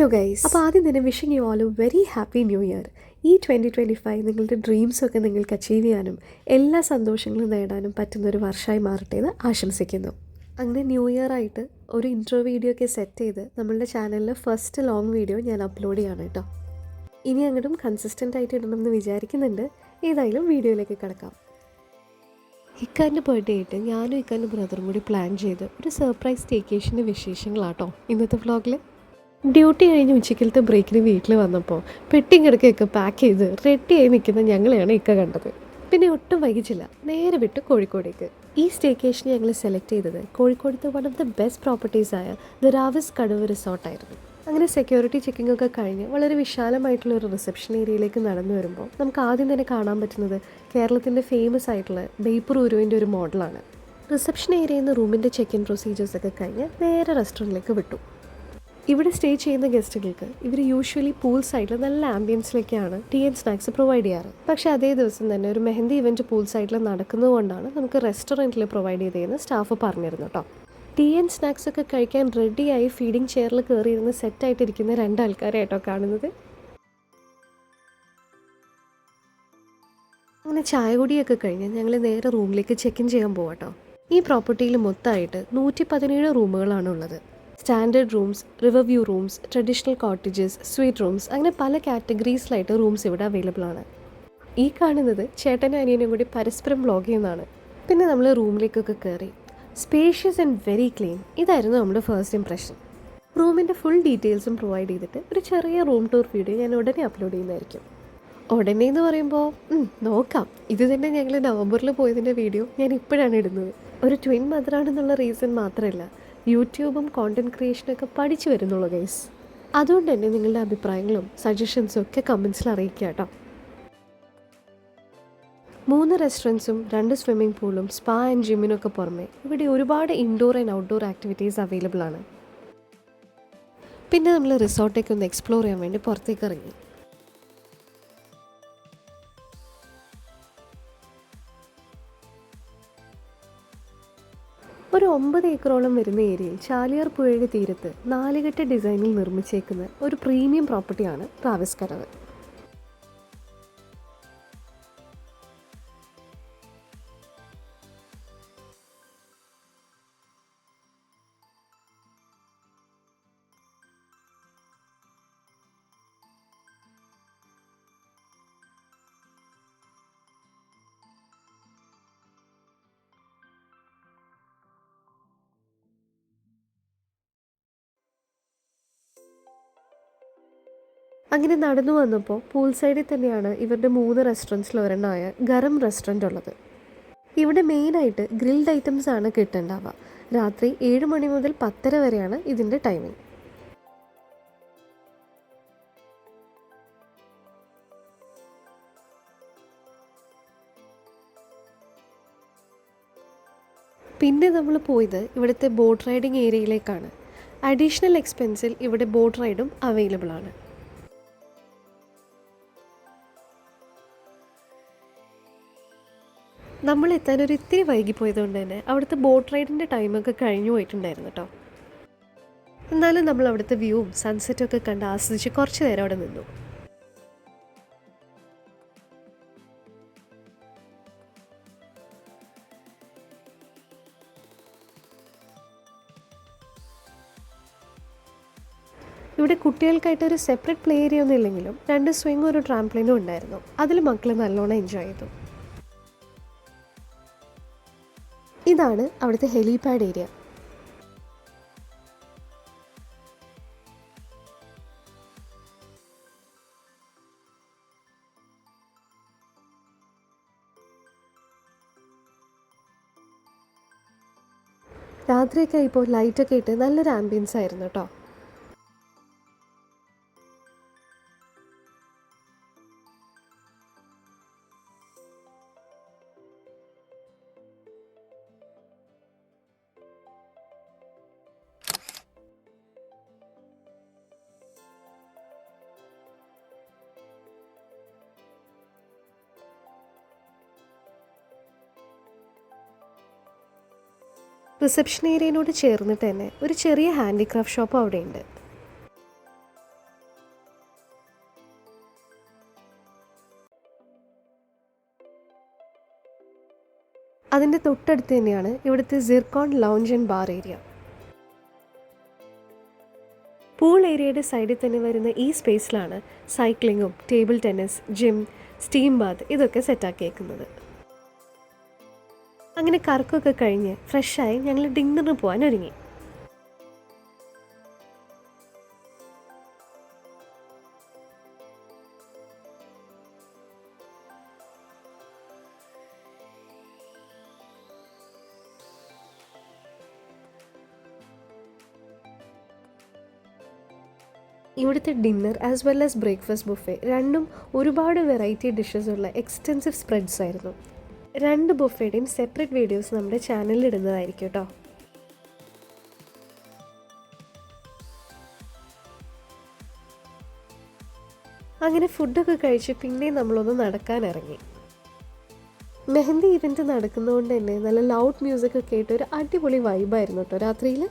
Hello guys, അപ്പോൾ ആദ്യം തന്നെ wishing you all A very happy new year. ഈ 2025 നിങ്ങളുടെ ഡ്രീംസൊക്കെ നിങ്ങൾക്ക് അച്ചീവ് ചെയ്യാനും എല്ലാ സന്തോഷങ്ങളും നേടാനും പറ്റുന്നൊരു വർഷമായി മാറട്ടെ എന്ന് ആശംസിക്കുന്നു. അങ്ങനെ ന്യൂ ഇയർ ആയിട്ട് ഒരു ഇൻട്രോ വീഡിയോ ഒക്കെ സെറ്റ് ചെയ്ത് നമ്മളുടെ ചാനലിൽ ഫസ്റ്റ് ലോങ് വീഡിയോ ഞാൻ അപ്ലോഡ് ചെയ്യാണ് കേട്ടോ. ഇനി അങ്ങോട്ടും കൺസിസ്റ്റൻ്റ് ആയിട്ട് ഇടണം എന്ന് വിചാരിക്കുന്നുണ്ട്. ഏതായാലും വീഡിയോയിലേക്ക് കിടക്കാം. ഇക്കാൻ്റെ ബർത്ത്ഡേ ആയിട്ട് ഞാനും ഇക്കാൻ്റെ ബ്രദറും കൂടി പ്ലാൻ ചെയ്ത് ഒരു സർപ്രൈസ് സ്റ്റേക്കേഷൻ്റെ വിശേഷങ്ങളാട്ടോ ഇന്നത്തെ വ്ളോഗിൽ. ഡ്യൂട്ടി കഴിഞ്ഞ് ഉച്ചക്കലത്തെ ബ്രേക്കിന് വീട്ടിൽ വന്നപ്പോൾ പെട്ടിയും കിടക്കയൊക്കെ പാക്ക് ചെയ്ത് റെഡിയായി നിൽക്കുന്ന ഞങ്ങളെയാണ് ഇക്ക കണ്ടത്. പിന്നെ ഒട്ടും വൈകിച്ചില്ല, നേരെ വിട്ട് കോഴിക്കോടേക്ക്. ഈ സ്റ്റേക്കേഷൻ ഞങ്ങൾ സെലക്ട് ചെയ്തത് കോഴിക്കോടത്തെ വൺ ഓഫ് ദ ബെസ്റ്റ് പ്രോപ്പർട്ടീസായ ദ റാവിസ് കടവ് റിസോർട്ടായിരുന്നു. അങ്ങനെ സെക്യൂരിറ്റി ചെക്കിംഗ് ഒക്കെ കഴിഞ്ഞ് വളരെ വിശാലമായിട്ടുള്ള ഒരു റിസപ്ഷൻ ഏരിയയിലേക്ക് നടന്നു വരുമ്പോൾ നമുക്ക് ആദ്യം തന്നെ കാണാൻ പറ്റുന്നത് കേരളത്തിൻ്റെ ഫേമസ് ആയിട്ടുള്ള ബേപ്പൂർ ഉരുവിൻ്റെ ഒരു മോഡലാണ്. റിസപ്ഷൻ ഏരിയയിൽ നിന്ന് റൂമിൻ്റെ ചെക്ക് ഇൻ പ്രൊസീജിയേഴ്സൊക്കെ കഴിഞ്ഞ് നേരെ റെസ്റ്റോറൻറ്റിലേക്ക് വിട്ടു. ഇവിടെ സ്റ്റേ ചെയ്യുന്ന ഗസ്റ്റുകൾക്ക് ഇവർ യൂഷ്വലി പൂൾ സൈഡിൽ നല്ല ആംബിയൻസിലേക്കാണ് ടീ ആൻഡ് സ്നാക്സ് പ്രൊവൈഡ് ചെയ്യാറ്. പക്ഷേ അതേ ദിവസം തന്നെ ഒരു മെഹന്തി ഇവൻറ്റ് പൂൾ സൈഡിൽ നടക്കുന്നതുകൊണ്ടാണ് നമുക്ക് റെസ്റ്റോറൻറ്റിൽ പ്രൊവൈഡ് ചെയ്തതെന്ന് സ്റ്റാഫ് പറഞ്ഞിരുന്നു കേട്ടോ. ടീ ആൻഡ് സ്നാക്സ് ഒക്കെ കഴിക്കാൻ റെഡിയായി ഫീഡിംഗ് ചെയറിൽ കയറിയിരുന്ന് സെറ്റായിട്ടിരിക്കുന്ന രണ്ടാൾക്കാരായിട്ടോ കാണുന്നത്. അങ്ങനെ ചായ കുടിയൊക്കെ കഴിഞ്ഞ് ഞങ്ങൾ നേരെ റൂമിലേക്ക് ചെക്ക് ഇൻ ചെയ്യാൻ പോവാട്ടോ. ഈ പ്രോപ്പർട്ടിയിൽ മൊത്തമായിട്ട് 117 റൂമുകളാണ് ഉള്ളത്. Standard rooms, river view rooms, traditional cottages, sweet rooms, അങ്ങനെ പല കാറ്റഗറീസിലായിട്ട് റൂംസ് ഇവിടെ അവൈലബിൾ ആണ്. ഈ കാണുന്നത് ചേട്ടനും അനിയനും കൂടി പരസ്പരം വ്ളോഗ് ചെയ്യുന്നതാണ്. പിന്നെ നമ്മൾ റൂമിലേക്കൊക്കെ കയറി. സ്പേഷ്യസ് ആൻഡ് വെരി ക്ലീൻ, ഇതായിരുന്നു നമ്മുടെ ഫസ്റ്റ് ഇംപ്രഷൻ. റൂമിൻ്റെ ഫുൾ ഡീറ്റെയിൽസും പ്രൊവൈഡ് ചെയ്തിട്ട് ഒരു ചെറിയ റൂം ടൂർ വീഡിയോ ഞാൻ ഉടനെ അപ്ലോഡ് ചെയ്യുന്നതായിരിക്കും. ഉടനെ എന്ന് പറയുമ്പോൾ നോക്കാം. ഇത് തന്നെ ഞങ്ങൾ നവംബറിൽ പോയതിൻ്റെ വീഡിയോ ഞാൻ ഇപ്പോഴാണ് ഇടുന്നത്. ഒരു ട്വിൻ മദറാണെന്നുള്ള റീസൺ മാത്രമല്ല, യൂട്യൂബും കോണ്ടൻറ് ക്രിയേഷനൊക്കെ പഠിച്ചു വരുന്നുള്ളൂ ഗൈസ്. അതുകൊണ്ട് തന്നെ നിങ്ങളുടെ അഭിപ്രായങ്ങളും സജഷൻസും ഒക്കെ കമൻസിൽ അറിയിക്കുക കേട്ടോ. 3 റെസ്റ്റോറൻറ്റ്സും 2 സ്വിമ്മിംഗ് പൂളും സ്പാ ആൻഡ് ജിമ്മിനൊക്കെ പുറമെ ഇവിടെ ഒരുപാട് indoor and outdoor activities available ആണ്. പിന്നെ നമ്മൾ റിസോർട്ടേക്ക് ഒന്ന് എക്സ്പ്ലോർ ചെയ്യാൻ വേണ്ടി പുറത്തേക്ക് ഇറങ്ങി. ഒരു 9 ഏക്കറോളം വരുന്ന ഏരിയയിൽ ചാലിയാർ പുഴയുടെ തീരത്ത് 4 ഘട്ട ഡിസൈനിൽ നിർമ്മിച്ചേക്കുന്ന ഒരു പ്രീമിയം പ്രോപ്പർട്ടിയാണ് റാവിസ് കടവ്. അങ്ങനെ നടന്നു വന്നപ്പോൾ പൂൾ സൈഡിൽ തന്നെയാണ് ഇവരുടെ 3 റെസ്റ്റോറൻറ്റ്സിൽ ഒരെണ്ണമായ ഗരം റെസ്റ്റോറൻറ്റ് ഉള്ളത്. ഇവിടെ മെയിനായിട്ട് ഗ്രിൽഡ് ഐറ്റംസ് ആണ് കിട്ടുന്നുണ്ടാവുക. രാത്രി 7 മണി മുതൽ 10:30 വരെയാണ് ഇതിൻ്റെ ടൈമിംഗ്. പിന്നെ നമ്മൾ പോയത് ഇവിടുത്തെ ബോട്ട് റൈഡിങ് ഏരിയയിലേക്കാണ്. അഡീഷണൽ എക്സ്പെൻസിൽ ഇവിടെ ബോട്ട് റൈഡും അവൈലബിൾ ആണ്. നമ്മൾ എത്താനൊരു ഇത്തിരി വൈകിപ്പോയതുകൊണ്ട് തന്നെ അവിടുത്തെ ബോട്ട് റൈഡിൻ്റെ ടൈമൊക്കെ കഴിഞ്ഞു പോയിട്ടുണ്ടായിരുന്നു കേട്ടോ. എന്നാലും നമ്മൾ അവിടുത്തെ വ്യൂവും സൺസെറ്റും ഒക്കെ കണ്ട് ആസ്വദിച്ച് കുറച്ച് നേരം അവിടെ നിന്നു. ഇവിടെ കുട്ടികൾക്കായിട്ടൊരു സെപ്പറേറ്റ് പ്ലേ ഏരിയ ഒന്നും ഇല്ലെങ്കിലും 2 സ്വിങ്ങും ഒരു ട്രാംപ്ലിനും ഉണ്ടായിരുന്നു. അതിൽ മക്കൾ നല്ലോണം എൻജോയ് ചെയ്തു. ഇതാണ് അവിടുത്തെ ഹെലിപാഡ് ഏരിയ. രാത്രിയൊക്കെ ഇപ്പോൾ ലൈറ്റൊക്കെ ഇട്ട് നല്ലൊരു ആംബിയൻസ് ആയിരുന്നു കേട്ടോ. റിസപ്ഷൻ ഏരിയയോട് ചേർന്നിട്ട് തന്നെ ഒരു ചെറിയ ഹാൻഡിക്രാഫ്റ്റ് ഷോപ്പ് അവിടെയുണ്ട്. അതിൻ്റെ തൊട്ടടുത്ത് തന്നെയാണ് ഇവിടുത്തെ zircon lounge and bar area. Pool ഏരിയയുടെ സൈഡിൽ തന്നെ വരുന്ന ഈ സ്പേസിലാണ് സൈക്ലിങ്ങും table tennis, gym, steam bath ഇതൊക്കെ സെറ്റാക്കിയേക്കുന്നത്. അങ്ങനെ കറക്കമൊക്കെ കഴിഞ്ഞ് ഫ്രഷായി ഞങ്ങൾ ഡിന്നറിന് പോകാൻ ഒരുങ്ങി. ഇവിടുത്തെ dinner as well as breakfast buffet രണ്ടും ഒരുപാട് വെറൈറ്റി ഡിഷസ് ഉള്ള എക്സ്റ്റെൻസീവ് സ്പ്രെഡ്സ് ആയിരുന്നു. 2 ബുഫേയുടെയും സെപ്പറേറ്റ് വീഡിയോസ് നമ്മുടെ ചാനലിൽ ഇടുന്നതായിരിക്കും കേട്ടോ. അങ്ങനെ ഫുഡൊക്കെ കഴിച്ച് പിന്നെയും നമ്മളൊന്ന് നടക്കാനിറങ്ങി. മെഹന്തി ഇവൻറ്റ് നടക്കുന്നതുകൊണ്ട് തന്നെ നല്ല ലൗഡ് മ്യൂസിക് കേട്ട് ഒരു അടിപൊളി വൈബായിരുന്നു കേട്ടോ രാത്രിയിൽ.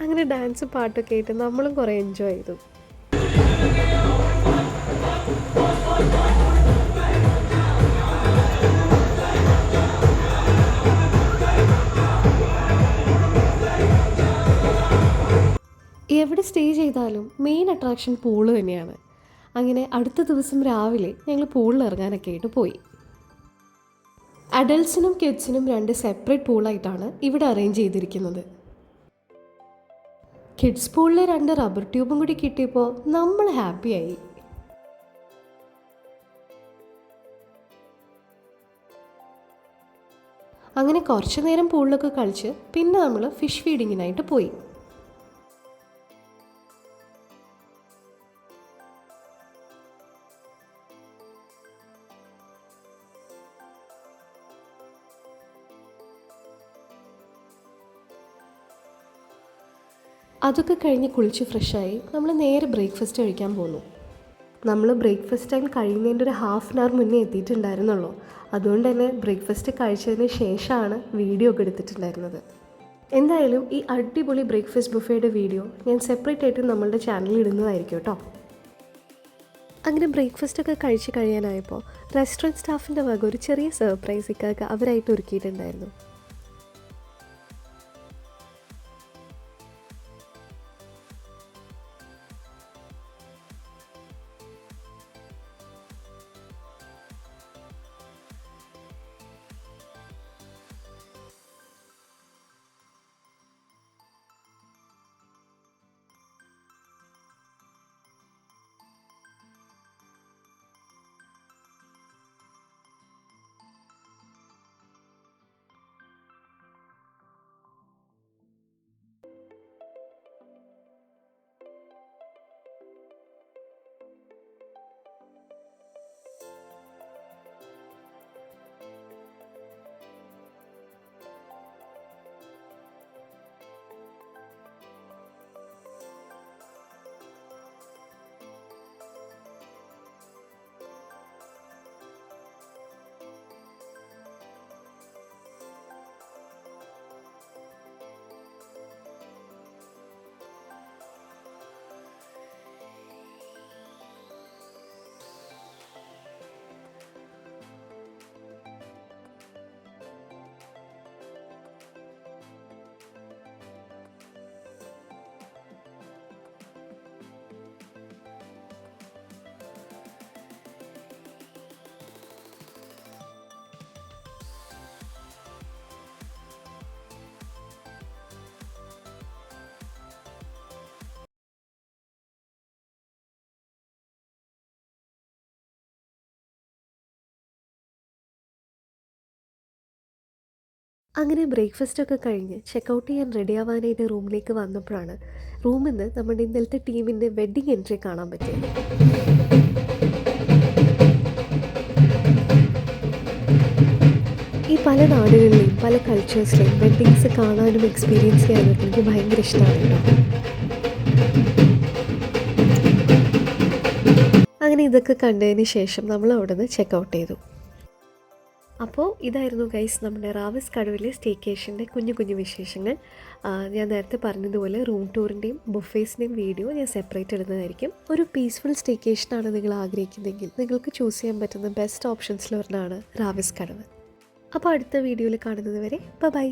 അങ്ങനെ ഡാൻസ് പാട്ടൊക്കെ ആയിട്ട് നമ്മളും കുറേ എൻജോയ് ചെയ്തു. എവിടെ സ്റ്റേ ചെയ്താലും മെയിൻ അട്രാക്ഷൻ പൂള് തന്നെയാണ്. അങ്ങനെ അടുത്ത ദിവസം രാവിലെ ഞങ്ങൾ പൂളിൽ ഇറങ്ങാനൊക്കെ ആയിട്ട് പോയി. അഡൽട്ട്സിനും കിഡ്സിനും 2 സെപ്പറേറ്റ് പൂളായിട്ടാണ് ഇവിടെ അറേഞ്ച് ചെയ്തിരിക്കുന്നത്. കിഡ്സ് പൂളിൽ 2 റബ്ബർ ട്യൂബും കൂടി കിട്ടിയപ്പോൾ നമ്മൾ ഹാപ്പിയായി. അങ്ങനെ കുറച്ച് നേരം പൂളിലൊക്കെ കളിച്ച് പിന്നെ നമ്മൾ ഫിഷ് ഫീഡിങ്ങിനായിട്ട് പോയി. അതൊക്കെ കഴിഞ്ഞ് കുളിച്ച് ഫ്രഷായി നമ്മൾ നേരെ ബ്രേക്ക്ഫാസ്റ്റ് കഴിക്കാൻ പോന്നു. നമ്മൾ ബ്രേക്ക്ഫാസ്റ്റ് ടൈം കഴിയുന്നതിൻ്റെ ഒരു ഹാഫ് ആൻ അവർ മുന്നേ എത്തിയിട്ടുണ്ടായിരുന്നുള്ളൂ. അതുകൊണ്ട് തന്നെ ബ്രേക്ക്ഫാസ്റ്റ് കഴിച്ചതിന് ശേഷമാണ് വീഡിയോ ഒക്കെ എടുത്തിട്ടുണ്ടായിരുന്നത്. എന്തായാലും ഈ അടിപൊളി ബ്രേക്ക്ഫാസ്റ്റ് ബുഫേയുടെ വീഡിയോ ഞാൻ സെപ്പറേറ്റ് ആയിട്ട് നമ്മളുടെ ചാനലിൽ ഇടുന്നതായിരിക്കും കേട്ടോ. അങ്ങനെ ബ്രേക്ക്ഫാസ്റ്റൊക്കെ കഴിച്ച് കഴിയാനായപ്പോൾ റെസ്റ്റോറൻറ്റ് സ്റ്റാഫിൻ്റെ വക ഒരു ചെറിയ സർപ്രൈസ് ഇക്കാക്ക് അവരായിട്ട് ഒരുക്കിയിട്ടുണ്ടായിരുന്നു. അങ്ങനെ ബ്രേക്ക്ഫാസ്റ്റൊക്കെ കഴിഞ്ഞ് ചെക്കൗട്ട് ചെയ്യാൻ റെഡി ആവാനായിട്ട് റൂമിലേക്ക് വന്നപ്പോഴാണ് റൂമിൽ നിന്ന് നമ്മുടെ ഇന്നലത്തെ ടീമിൻ്റെ വെഡ്ഡിങ് എൻട്രി കാണാൻ പറ്റിയത്. ഈ പല നാടുകളിലെയും പല കൾച്ചേഴ്സിലെയും വെഡ്ഡിങ്സ് കാണാനും എക്സ്പീരിയൻസ് ചെയ്യാനും എനിക്ക് ഭയങ്കര ഇഷ്ടമാണ്. അങ്ങനെ ഇതൊക്കെ കണ്ടതിന് ശേഷം നമ്മൾ അവിടെ നിന്ന് ചെക്കൗട്ട് ചെയ്തു. അപ്പോൾ ഇതായിരുന്നു ഗൈസ് നമ്മുടെ റാവിസ് കടവിലെ സ്റ്റേക്കേഷൻ്റെ കുഞ്ഞു കുഞ്ഞു വിശേഷങ്ങൾ. ഞാൻ നേരത്തെ പറഞ്ഞതുപോലെ റൂം ടൂറിൻ്റെയും ബുഫേസിൻ്റെയും വീഡിയോ ഞാൻ സെപ്പറേറ്റ് ഇടുന്നതായിരിക്കും. ഒരു പീസ്ഫുൾ സ്റ്റേക്കേഷനാണ് നിങ്ങൾ ആഗ്രഹിക്കുന്നതെങ്കിൽ നിങ്ങൾക്ക് ചൂസ് ചെയ്യാൻ പറ്റുന്ന ബെസ്റ്റ് ഓപ്ഷൻസിൽ ഒരെണ്ണമാണ് റാവിസ് കടവ്. അപ്പോൾ അടുത്ത വീഡിയോയിൽ കാണുന്നത് വരെ ബൈ.